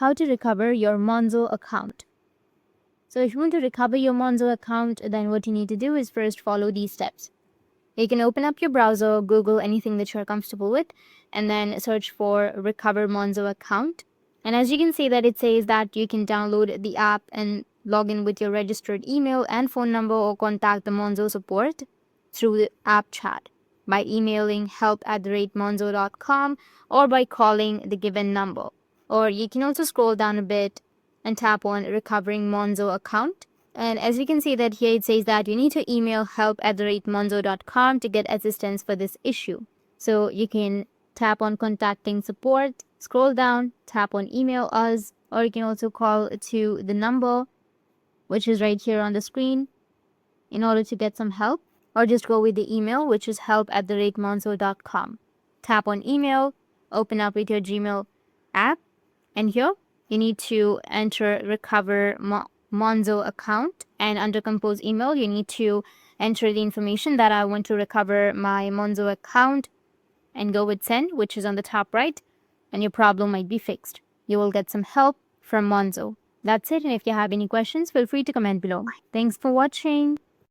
how to recover your Monzo account. So if you want to recover your Monzo account, then what you need to do is first follow these steps. You can open up your browser, Google anything that you're comfortable with, and then search for Recover Monzo account. And as you can see that it says that you can download the app and log in with your registered email and phone number, or contact the Monzo support through the app chat by emailing help@monzo.com or by calling the given number. Or you can also scroll down a bit and tap on Recovering Monzo account. And as you can see that here it says that you need to email help@monzo.com to get assistance for this issue. So you can tap on contacting support, scroll down, tap on email us, or you can also call to the number which is right here on the screen in order to get some help, or just go with the email which is help@monzo.com. Tap on email, open up with your Gmail app, and here you need to enter Recover Monzo account, and under compose email you need to enter the information that I want to recover my Monzo account and go with send, which is on the top right, and your problem might be fixed. You will get some help from Monzo. That's it, and if you have any questions, feel free to comment below. Thanks for watching.